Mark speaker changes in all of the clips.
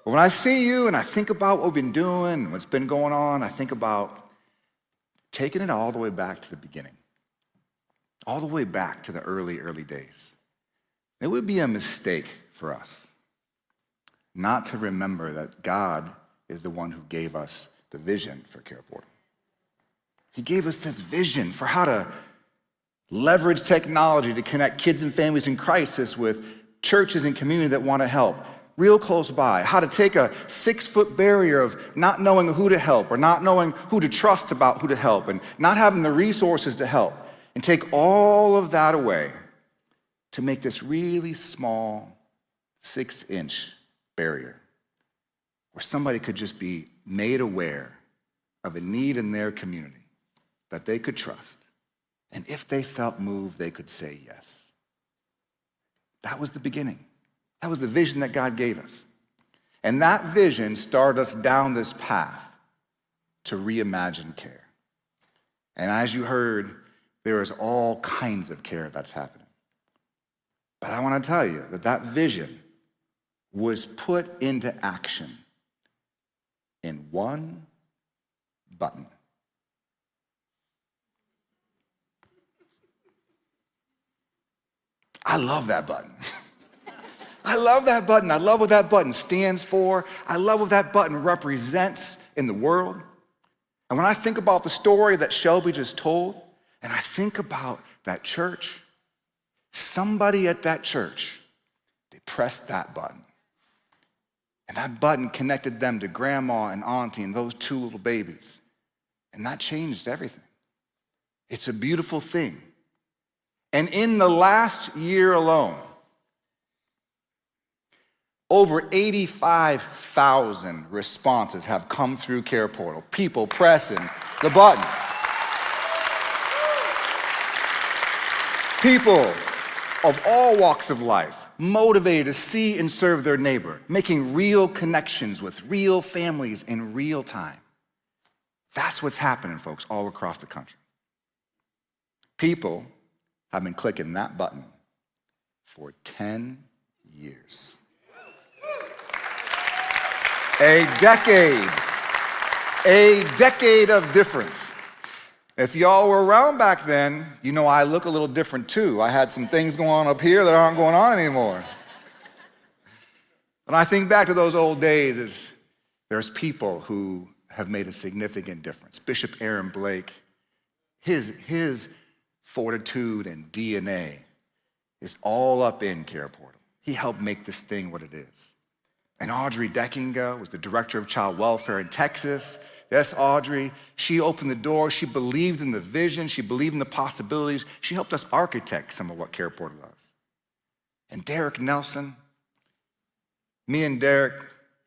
Speaker 1: But when I see you and I think about what we've been doing, what's been going on, I think about taking it all the way back to the beginning, all the way back to the early, early days. It would be a mistake for us not to remember that God is the one who gave us the vision for CarePortal. He gave us this vision for how to leverage technology to connect kids and families in crisis with churches and community that want to help, real close by. How to take a 6-foot barrier of not knowing who to help or not knowing who to trust about who to help and not having the resources to help, and take all of that away to make this really small 6-inch barrier where somebody could just be made aware of a need in their community that they could trust. And if they felt moved, they could say yes. That was the beginning. That was the vision that God gave us. And that vision started us down this path to reimagine care. And as you heard, there is all kinds of care that's happening. But I want to tell you that that vision was put into action in one button. I love that button. I love that button. I love what that button stands for. I love what that button represents in the world. And when I think about the story that Shelby just told, and I think about that church, somebody at that church, they pressed that button. And that button connected them to grandma and auntie and those 2 little babies. And that changed everything. It's a beautiful thing. And in the last year alone, over 85,000 responses have come through CarePortal. People pressing the button. People of all walks of life, motivated to see and serve their neighbor, making real connections with real families in real time. That's what's happening, folks, all across the country. People have been clicking that button for 10 years. A decade of difference. If y'all were around back then, you know I look a little different too. I had some things going on up here that aren't going on anymore. When I think back to those old days, there's people who have made a significant difference. Bishop Aaron Blake, his fortitude and DNA is all up in CarePortal. He helped make this thing what it is. And Audrey Deckinga was the director of child welfare in Texas. Yes, Audrey, she opened the door. She believed in the vision. She believed in the possibilities. She helped us architect some of what CarePortal does. And Derek Nelson, me and Derek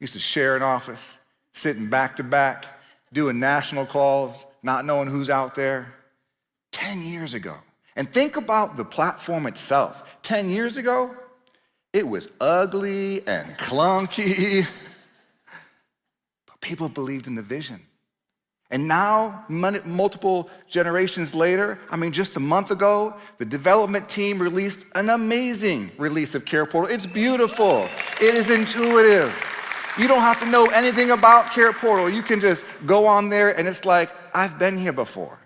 Speaker 1: used to share an office, sitting back to back, doing national calls, not knowing who's out there. 10 years ago. And think about the platform itself. 10 years ago, it was ugly and clunky. But people believed in the vision. And now, multiple generations later, just a month ago, the development team released an amazing release of CarePortal. It's beautiful. It is intuitive. You don't have to know anything about CarePortal. You can just go on there and it's like, I've been here before.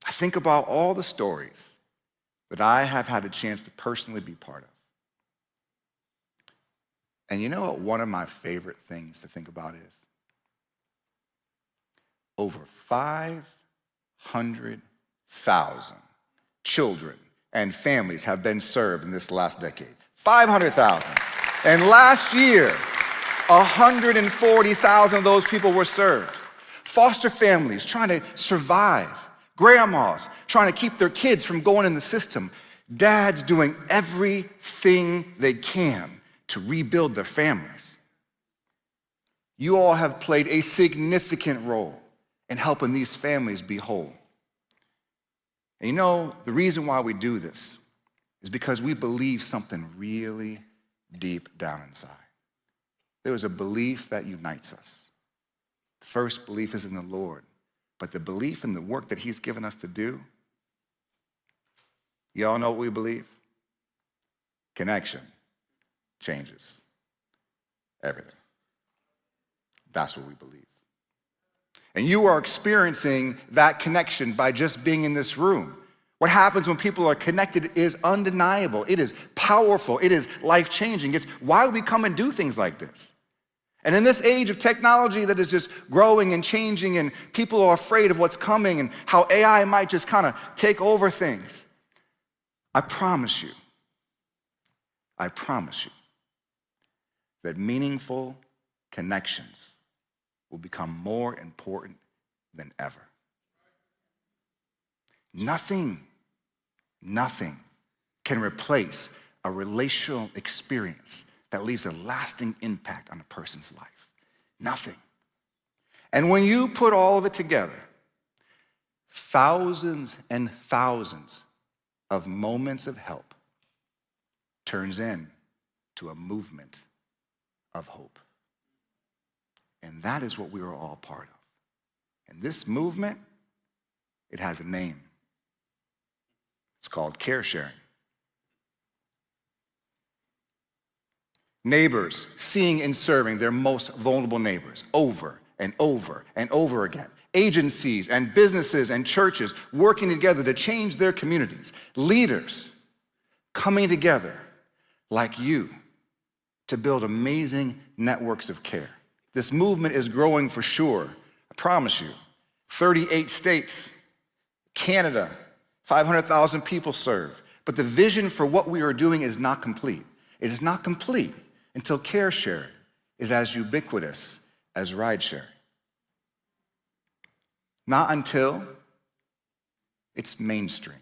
Speaker 1: I think about all the stories that I have had a chance to personally be part of. And you know what one of my favorite things to think about is? Over 500,000 children and families have been served in this last decade. 500,000. And last year, 140,000 of those people were served. Foster families trying to survive. Grandmas trying to keep their kids from going in the system. Dads doing everything they can to rebuild their families. You all have played a significant role in helping these families be whole. And you know, the reason why we do this is because we believe something really deep down inside. There is a belief that unites us. The first belief is in the Lord. But the belief in the work that he's given us to do, y'all know what we believe? Connection changes. everything. That's what we believe. And you are experiencing that connection by just being in this room. What happens when people are connected is undeniable. It is powerful. It is life-changing. It's why we come and do things like this. And in this age of technology that is just growing and changing, and people are afraid of what's coming and how AI might just kind of take over things, I promise you that meaningful connections will become more important than ever. Nothing can replace a relational experience that leaves a lasting impact on a person's life. Nothing. And when you put all of it together, thousands and thousands of moments of help turns into a movement of hope. And that is what we are all part of. And this movement, it has a name. It's called care sharing. Neighbors seeing and serving their most vulnerable neighbors over and over and over again. Agencies and businesses and churches working together to change their communities. Leaders coming together like you to build amazing networks of care. This movement is growing for sure, I promise you. 38 states, Canada, 500,000 people served. But the vision for what we are doing is not complete. It is not complete until care sharing is as ubiquitous as ride sharing. Not until it's mainstream.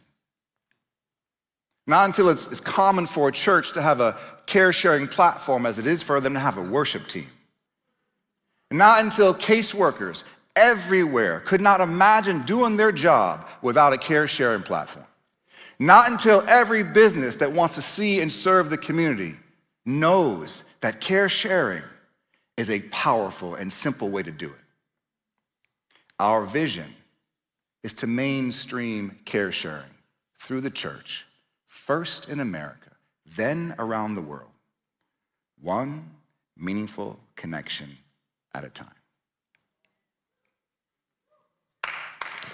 Speaker 1: Not until it's common for a church to have a care sharing platform as it is for them to have a worship team. Not until caseworkers everywhere could not imagine doing their job without a care sharing platform. Not until every business that wants to see and serve the community knows that care sharing is a powerful and simple way to do it. Our vision is to mainstream care sharing through the church, first in America, then around the world, one meaningful connection at a time.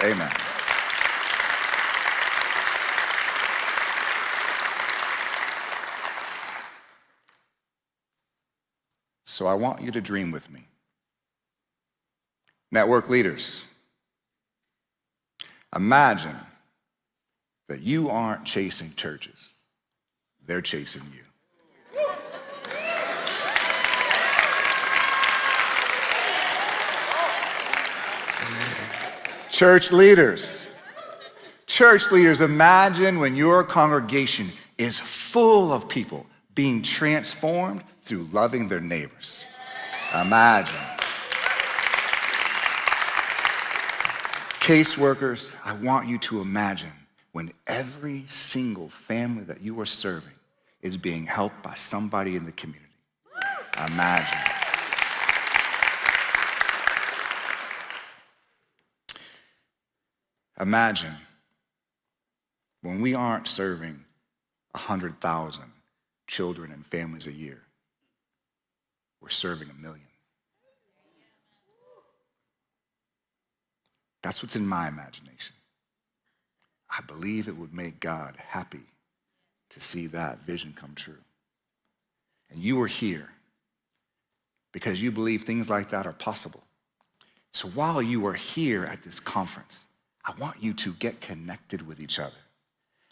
Speaker 1: Amen. So I want you to dream with me. Network leaders, imagine that you aren't chasing churches, they're chasing you. Church leaders, imagine when your congregation is full of people being transformed through loving their neighbors. Imagine. Caseworkers, I want you to imagine when every single family that you are serving is being helped by somebody in the community. Imagine. Imagine when we aren't serving 100,000 children and families a year, we're serving 1 million. That's what's in my imagination. I believe it would make God happy to see that vision come true. And you are here because you believe things like that are possible. So while you are here at this conference, I want you to get connected with each other.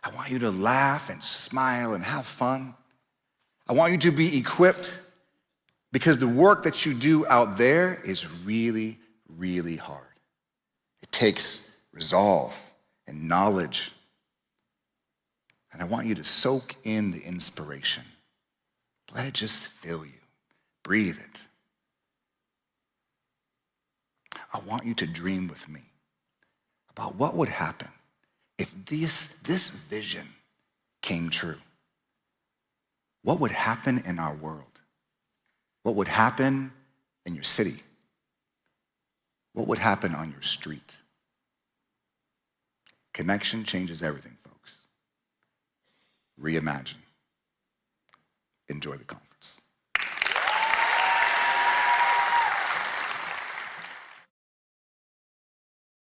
Speaker 1: I want you to laugh and smile and have fun. I want you to be equipped because the work that you do out there is really, really hard. It takes resolve and knowledge. And I want you to soak in the inspiration. Let it just fill you. Breathe it. I want you to dream with me about what would happen if this vision came true. What would happen in our world? What would happen in your city? What would happen on your street? Connection changes everything, folks. Reimagine. Enjoy the conference.